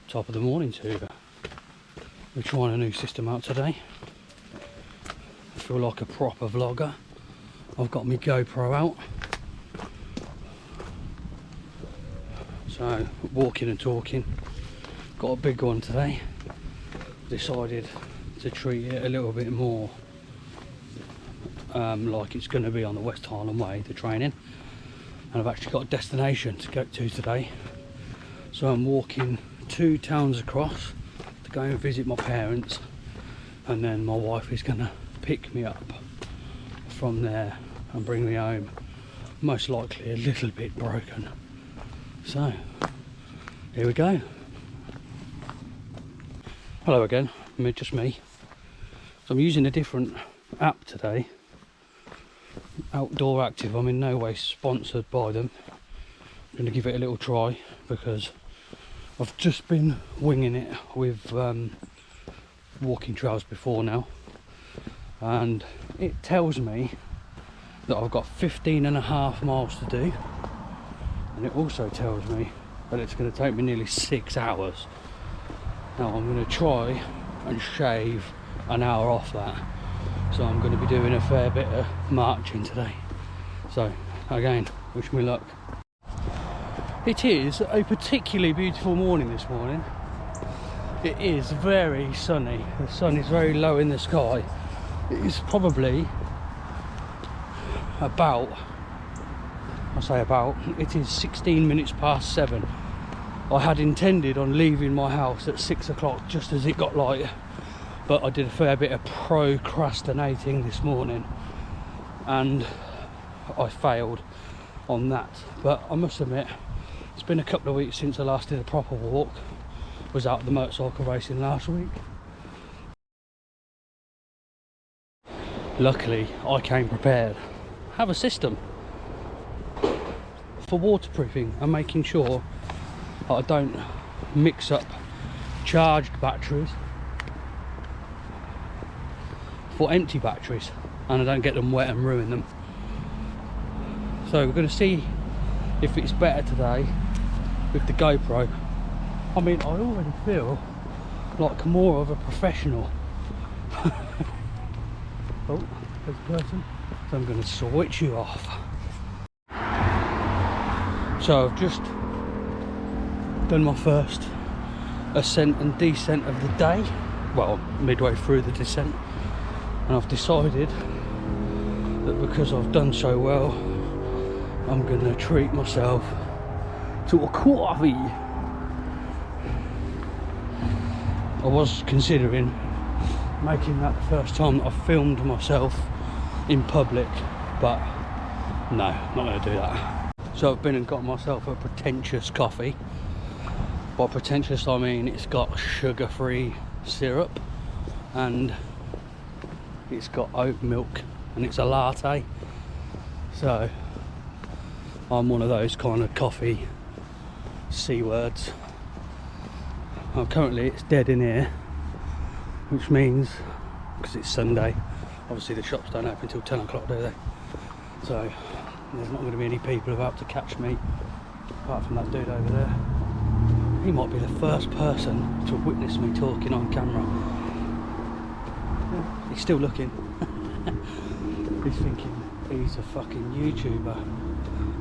Top of the morning to you. We're trying a new system out today. I feel like a proper vlogger. I've got my GoPro out. So, walking and talking. Got a big one today. Decided to treat it a little bit more like it's going to be on the West Highland Way, the training. And I've actually got a destination to go to today. So I'm walking 2 towns across to go and visit my parents, and then my wife is going to pick me up from there and bring me home, most likely a little bit broken. So here we go. Hello again, just me. So I'm using a different app today, Outdoor Active. I'm in no way sponsored by them. I'm going to give it a little try because I've just been winging it with walking trails before now, and it tells me that I've got 15.5 miles to do, and it also tells me that it's going to take me nearly 6 hours. Now I'm going to try and shave an hour off that, so I'm going to be doing a fair bit of marching today. So again, wish me luck. It is a particularly beautiful morning this morning. It is very sunny. The sun is very low in the sky. It is probably about, it is 16 minutes past 7. I had intended on leaving my house at 6 o'clock just as it got light, but I did a fair bit of procrastinating this morning and I failed on that. But I must admit, it's been a couple of weeks since I last did a proper walk. Was out the motorcycle racing last week. Luckily, I came prepared. Have a system for waterproofing and making sure that I don't mix up charged batteries for empty batteries, and I don't get them wet and ruin them. So we're going to see if it's better today with the GoPro. I mean, I already feel like more of a professional. Oh, there's a person. So I'm going to switch you off. So I've just done my first ascent and descent of the day. Well, midway through the descent. And I've decided that because I've done so well, I'm going to treat myself to a coffee. I was considering making that the first time that I've filmed myself in public, but no, not going to do that. So I've been and got myself a pretentious coffee. By pretentious I mean it's got sugar-free syrup and it's got oat milk and it's a latte. So I'm one of those kind of coffee C words. Well, currently it's dead in here, which means, because it's Sunday, obviously the shops don't open until 10 o'clock, do they? So there's not going to be any people about to catch me, apart from that dude over there. He might be the first person to witness me talking on camera. He's still looking. He's thinking he's a fucking YouTuber.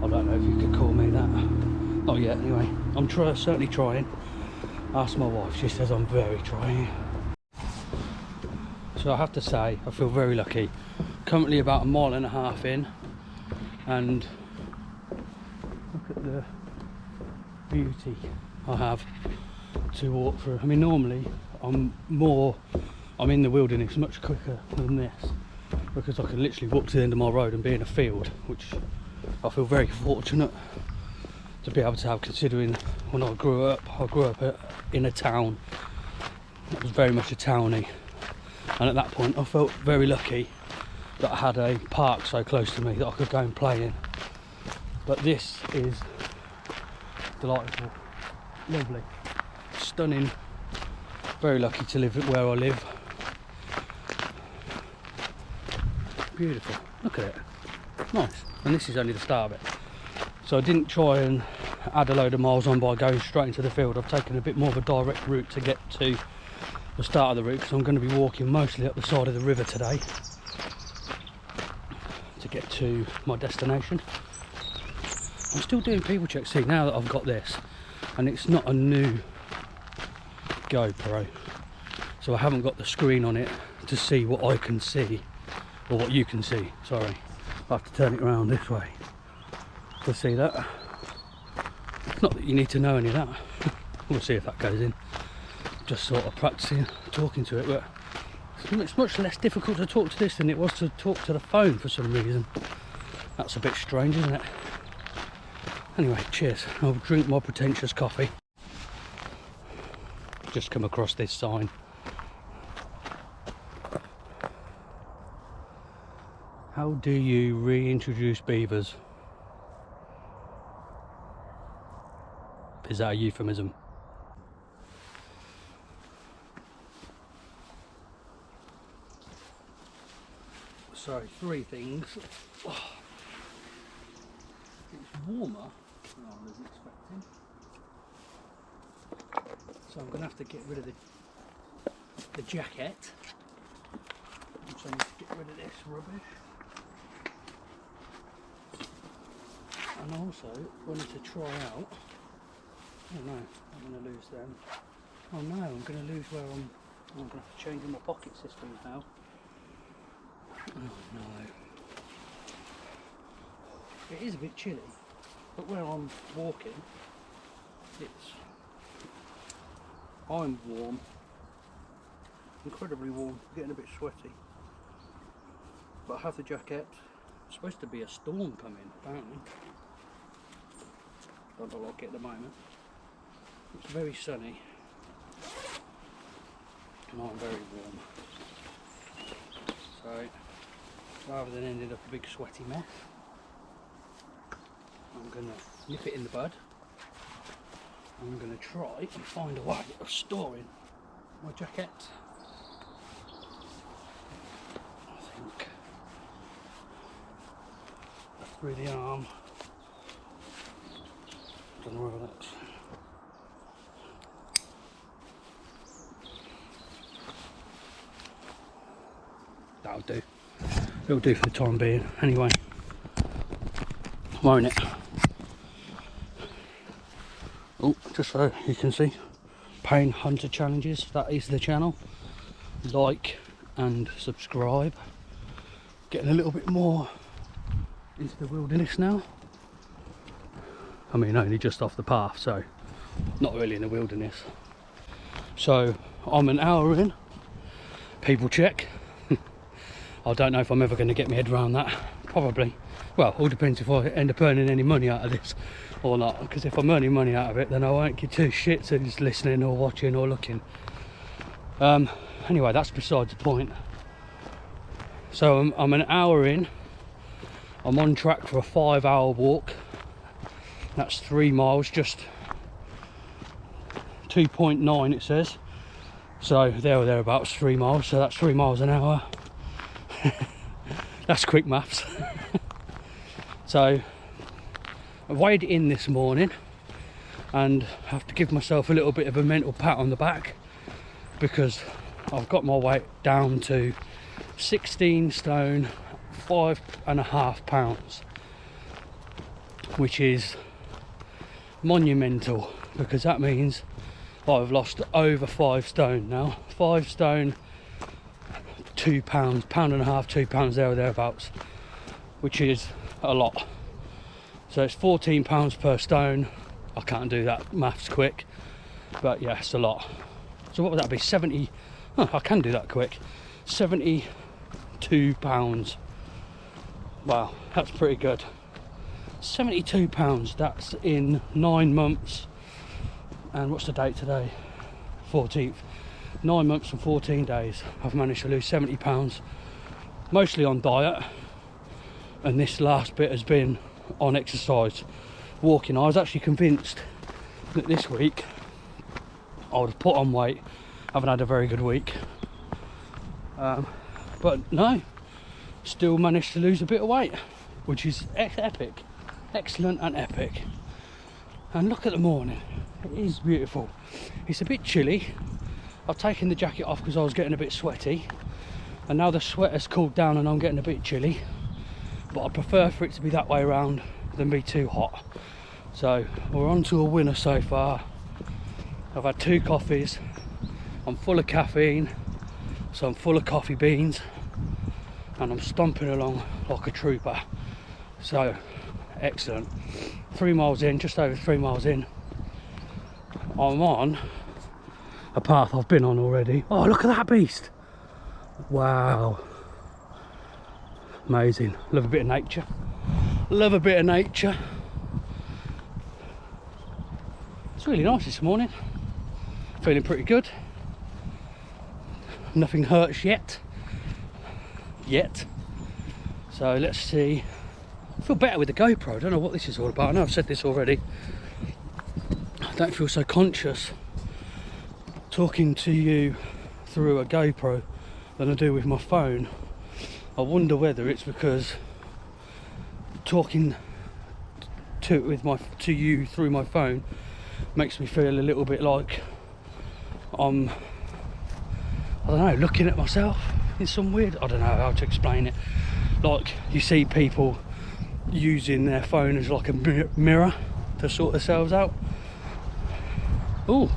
I don't know if you could call me that. Not yet anyway. I'm certainly trying. Ask my wife, she says I'm very trying. So I have to say, I feel very lucky. Currently about 1.5 miles in, and look at the beauty I have to walk through. I mean, normally I'm in the wilderness much quicker than this, because I can literally walk to the end of my road and be in a field, which I feel very fortunate to be able to have, considering when I grew up in a town that was very much a townie, and at that point I felt very lucky that I had a park so close to me that I could go and play in. But this is delightful, lovely, stunning, very lucky to live where I live. Beautiful, look at it, nice. And this is only the start of it. So I didn't try and add a load of miles on by going straight into the field. I've taken a bit more of a direct route to get to the start of the route, because I'm going to be walking mostly up the side of the river today to get to my destination. I'm still doing people checks. See, now that I've got this, and it's not a new GoPro, so I haven't got the screen on it to see what I can see, or what you can see, sorry. I have to turn it around this way to see that. Not that you need to know any of that. We'll see if that goes in. Just sort of practicing talking to it, but it's much less difficult to talk to this than it was to talk to the phone for some reason. That's a bit strange, isn't it? Anyway, cheers. I'll drink my pretentious coffee. Just come across this sign. How do you reintroduce beavers? Is that a euphemism? Sorry, three things. Oh, it's warmer than I was expecting. So I'm going to have to get rid of the jacket. So I need to get rid of this rubbish. And also wanted to try out. Oh no, I'm going to lose them. Oh no, I'm going to lose where I'm going to have to change my pocket systems now. Oh no. It is a bit chilly, but where I'm walking, I'm warm. Incredibly warm, getting a bit sweaty. But I have the jacket. It's supposed to be a storm coming, apparently. Don't look like it at the moment. It's very sunny. And I'm very warm. So, rather than ending up a big sweaty mess, I'm going to nip it in the bud. I'm going to try and find a way of storing my jacket. I think through the arm. Don't know whether that's. That'll do. It'll do for the time being. Anyway, won't it? Oh, just so you can see, Pain Hunter Challenges, that is the channel. Like and subscribe. Getting a little bit more into the wilderness now. I mean, only just off the path, so not really in the wilderness. So I'm an hour in. People check. I don't know if I'm ever going to get my head around that. Probably. Well, all depends if I end up earning any money out of this or not, because if I'm earning money out of it, then I won't give two shits who's listening or watching or looking. Anyway, that's besides the point. So I'm an hour in. I'm on track for a 5-hour walk. That's 3 miles, just 2.9 it says. So there or thereabouts, 3 miles. So that's 3 miles an hour. That's quick maths. So I weighed in this morning and have to give myself a little bit of a mental pat on the back, because I've got my weight down to 16 stone 5.5 pounds, which is monumental, because that means I've lost over 5 stone now. 5 stone, 2 pounds, pound and a half, 2 pounds there or thereabouts, which is a lot. So it's 14 pounds per stone. I can't do that maths quick, but yeah, it's a lot. So what would that be? 70, oh, I can do that quick. 72 pounds. Wow, that's pretty good. 72 pounds, that's in 9 months. And what's the date today? 14th. 9 months and 14 days. I've managed to lose 70 pounds, mostly on diet. And this last bit has been on exercise, walking. I was actually convinced that this week I would have put on weight. I haven't had a very good week. But no, still managed to lose a bit of weight, which is epic. Excellent and epic. And look at the morning, it is beautiful. It's a bit chilly. I've taken the jacket off because I was getting a bit sweaty, and now the sweat has cooled down and I'm getting a bit chilly, but I prefer for it to be that way around than be too hot. So we're on to a winner so far. I've had 2 coffees, I'm full of caffeine, so I'm full of coffee beans, and I'm stomping along like a trooper. So excellent. 3 miles in, just over 3 miles in, I'm on a path I've been on already. Oh, look at that beast. Wow, amazing. Love a bit of nature, love a bit of nature. It's really nice this morning, feeling pretty good. Nothing hurts yet. So let's see. I feel better with the GoPro. I don't know what this is all about. I know I've said this already. I don't feel so conscious talking to you through a GoPro than I do with my phone. I wonder whether it's because talking to you through my phone makes me feel a little bit like I'm, I don't know, looking at myself in some weird, I don't know how to explain it. Like you see people using their phone as like a mirror to sort themselves out. Oh,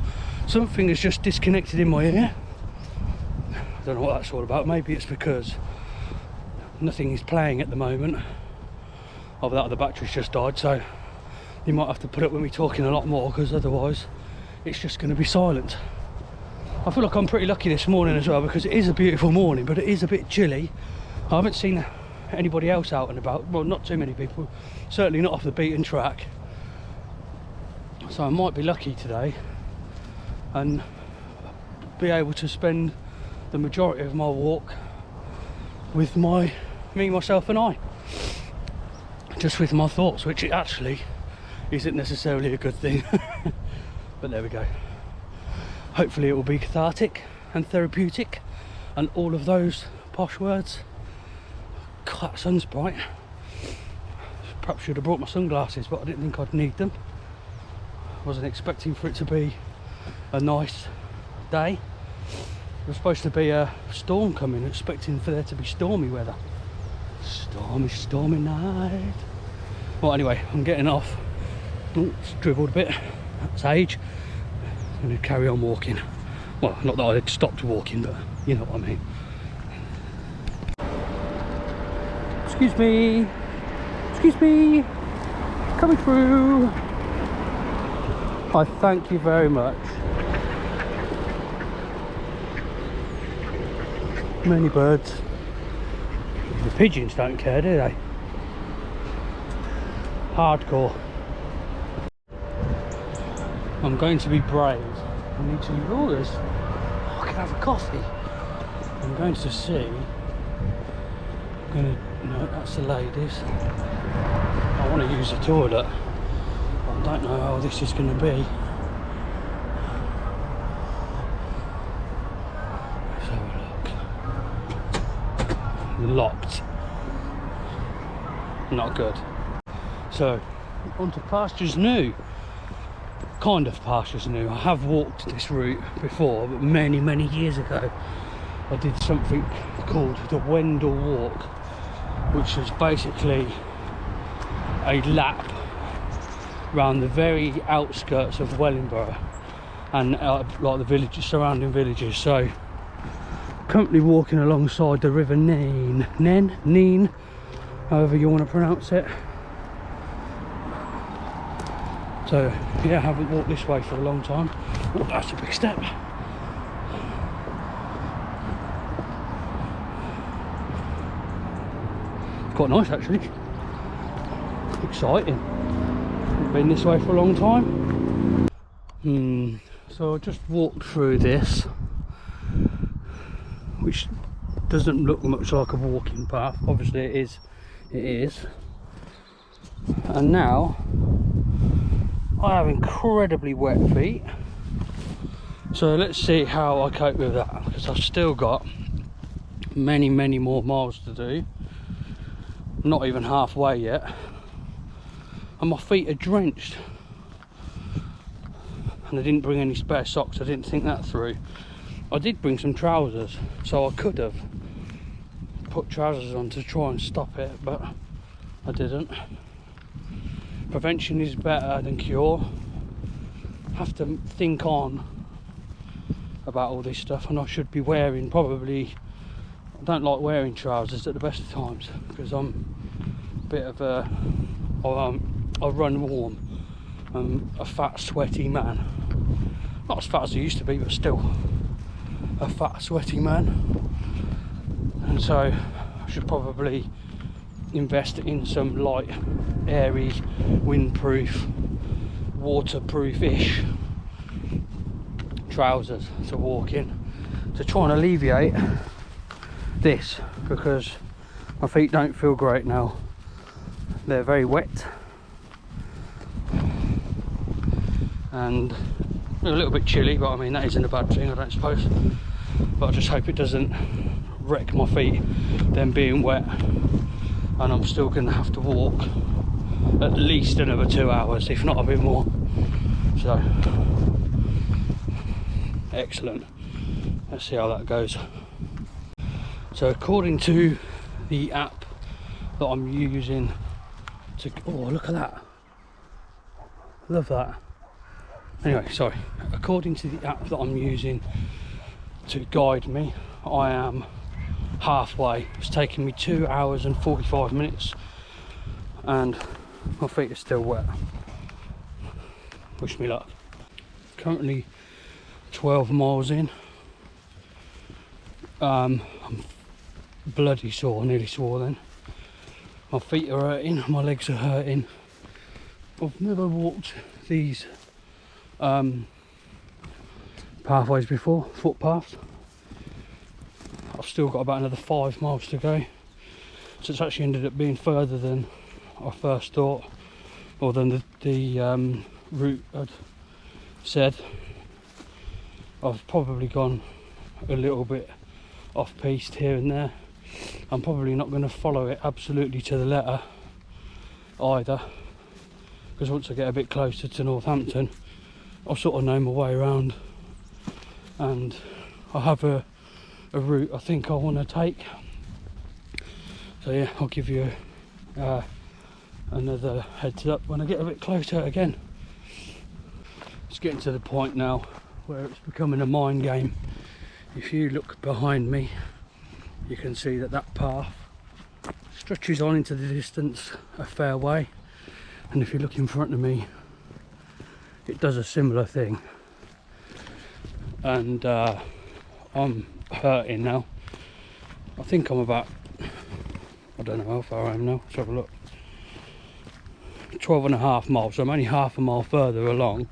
something has just disconnected in my ear. I don't know what that's all about. Maybe it's because nothing is playing at the moment. Either that or the battery's just died, so you might have to put up with me talking a lot more, because otherwise it's just going to be silent. I feel like I'm pretty lucky this morning as well, because it is a beautiful morning, but it is a bit chilly. I haven't seen anybody else out and about. Well, not too many people, certainly not off the beaten track. So I might be lucky today and be able to spend the majority of my walk with me, myself and I. Just with my thoughts, which it actually isn't necessarily a good thing. But there we go. Hopefully it will be cathartic and therapeutic and all of those posh words. God, that sun's bright. Perhaps should have brought my sunglasses, but I didn't think I'd need them. Wasn't expecting for it to be a nice day. There's supposed to be a storm coming, expecting for there to be stormy weather. Stormy night. Well, anyway, I'm getting off. Oh, it's dribbled a bit. That's age. I'm going to carry on walking. Well, not that I had stopped walking, but you know what I mean. Excuse me. Excuse me. Coming through. I thank you very much. Many birds. The pigeons don't care, do they? Hardcore. I'm going to be brave. I need to. Oh, I can have a coffee. I'm going to see. No, that's the ladies. I want to use the toilet. I don't know how this is going to be. Let's have a look. Locked. Not good. So, onto pastures new. Kind of pastures new. I have walked this route before, but many years ago. I did something called the Wendell Walk, which was basically a lap around the very outskirts of Wellingborough and like the villages, surrounding villages. So currently walking alongside the river Nene, however you want to pronounce it. So yeah, I haven't walked this way for a long time. Oh, that's a big step. Quite nice actually. Exciting. Haven't been this way for a long time. So I just walked through this, which doesn't look much like a walking path. Obviously it is. And now I have incredibly wet feet. So let's see how I cope with that, because I've still got many more miles to do. Not even halfway yet, and my feet are drenched. and I didn't bring any spare socks. I didn't think that through. I did bring some trousers, so I could have put trousers on to try and stop it, but I didn't. Prevention is better than cure. Have to think on about all this stuff, and I should be wearing probably, I don't like wearing trousers at the best of times because I'm a bit of a, I run warm. I'm a fat sweaty man, not as fat as I used to be, but still a fat sweaty man, and so I should probably invest in some light, airy, windproof, waterproof-ish trousers to walk in to try and alleviate this, because my feet don't feel great now. They're very wet and a little bit chilly, but I mean that isn't a bad thing, I don't suppose. But I just hope it doesn't wreck my feet, them being wet, and I'm still going to have to walk at least another 2 hours, if not a bit more. So excellent, let's see how that goes. So according to the app that I'm using to, oh look at that, love that. Anyway, sorry, according to the app that I'm using to guide me, I am halfway. It's taken me 2 hours and 45 minutes and my feet are still wet. Wish me luck. Currently 12 miles in. I'm bloody sore, nearly swore then. My feet are hurting, my legs are hurting. I've never walked these pathways before, footpaths. I've still got about another 5 miles to go, so it's actually ended up being further than I first thought, or than the route I'd said. I've probably gone a little bit off piste here and there. I'm probably not going to follow it absolutely to the letter either, because once I get a bit closer to Northampton I'll sort of know my way around, and I have a route I think I want to take. So yeah, I'll give you another heads up when I get a bit closer again. It's getting to the point now where it's becoming a mind game. If you look behind me, you can see that that path stretches on into the distance a fair way, and if you look in front of me, it does a similar thing. And I'm hurting now. I think I'm about, I don't know how far I am now, let's have a look. 12.5 miles, so I'm only half a mile further along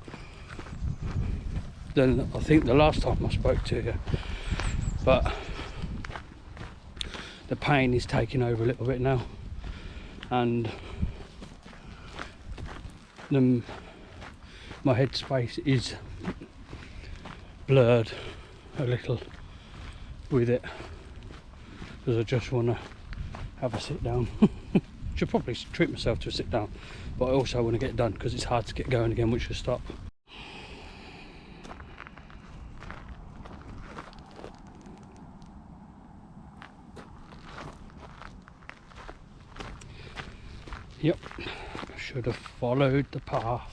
than I think the last time I spoke to you. But the pain is taking over a little bit now, and my headspace is blurred a little with it, because I just want to have a sit down. Should probably treat myself to a sit down, but I also want to get it done because it's hard to get going again once you stop. Yep, I should have followed the path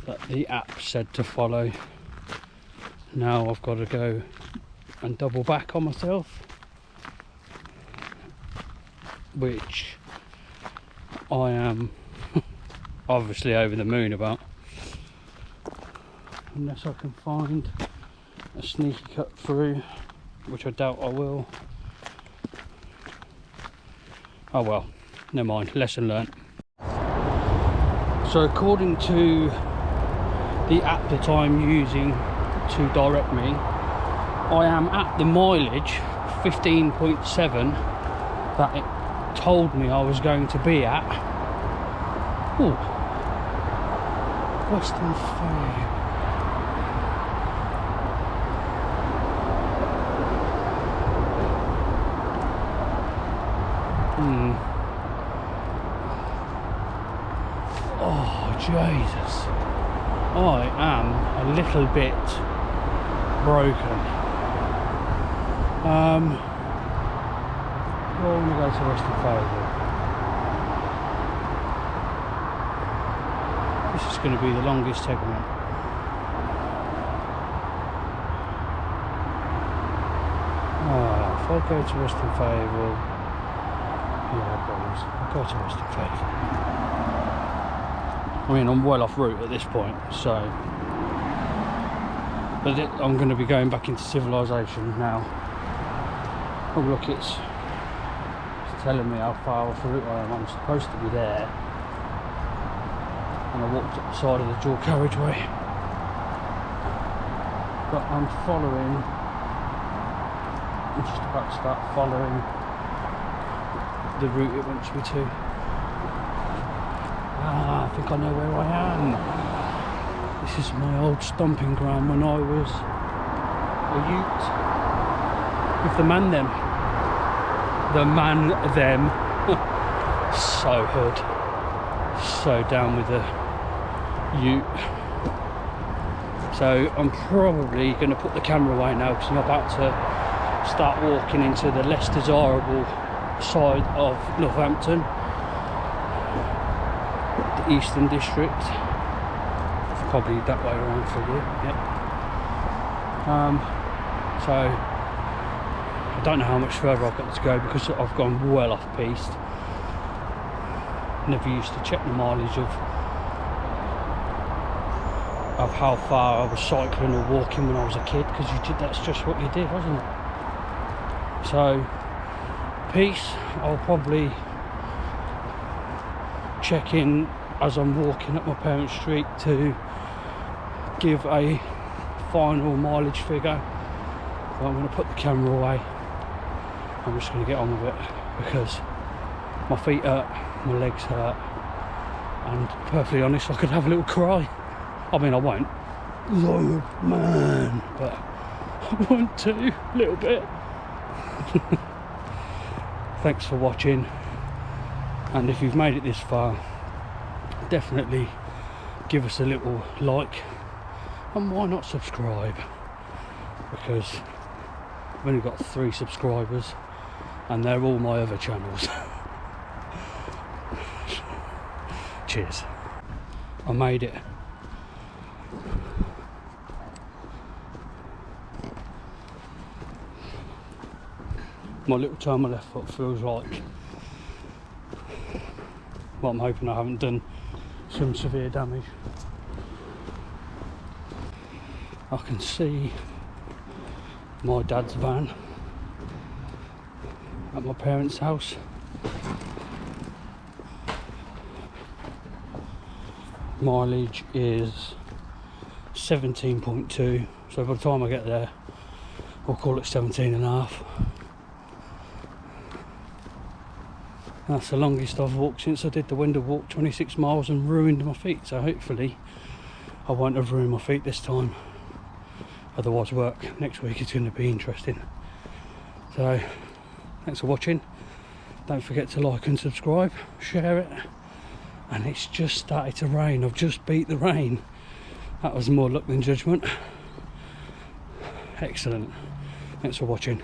that the app said to follow. Now I've got to go and double back on myself, which I am obviously over the moon about, unless I can find a sneaky cut through, which I doubt I will. Oh well, never mind, lesson learnt. So according to the app that I'm using to direct me, I am at the mileage 15.7 that it told me I was going to be at. Oh, Western Fair. Oh, Jesus. I am a little bit broken. Well, I'm going to go to West Highland Way. This is going to be the longest segment. If I go to West Highland Way, yeah, boys, I'll go to West Highland Way. I mean, I'm well off route at this point, so. But I'm going to be going back into civilization now. Oh look, it's telling me how far off route I am. I'm supposed to be there. And I walked up the side of the dual carriageway. But I'm just about to start following the route it wants me to. I think I know where I am. This is my old stomping ground when I was a youth with the man them. The man them. So hood. So down with the ute. So I'm probably going to put the camera away now because I'm about to start walking into the less desirable side of Northampton, the Eastern District. Probably that way around for you. Yep. So I don't know how much further I've got to go because I've gone well off piste. Never used to check the mileage of how far I was cycling or walking when I was a kid, because that's just what you did, wasn't it? So piste, I'll probably check in as I'm walking up my parents' street to give a final mileage figure. But I'm going to put the camera away. I'm just going to get on with it because my feet hurt, my legs hurt, and perfectly honest, I could have a little cry. I mean, I won't, Lord man, but I want to, a little bit. Thanks for watching, and if you've made it this far, definitely give us a little like, and why not subscribe, because I've only got 3 subscribers and they're all my other channels. Cheers. I made it. My little toe on my left foot feels like, well, I'm hoping I haven't done some severe damage. I can see my dad's van at my parents' house. Mileage is 17.2, so by the time I get there I'll call it 17.5. That's the longest I've walked since I did the window walk, 26 miles, and ruined my feet, so hopefully I won't have ruined my feet this time. Otherwise work next week is going to be interesting. So thanks for watching. Don't forget to like and subscribe, share it. And it's just started to rain. I've just beat the rain. That was more luck than judgment. Excellent. Thanks for watching.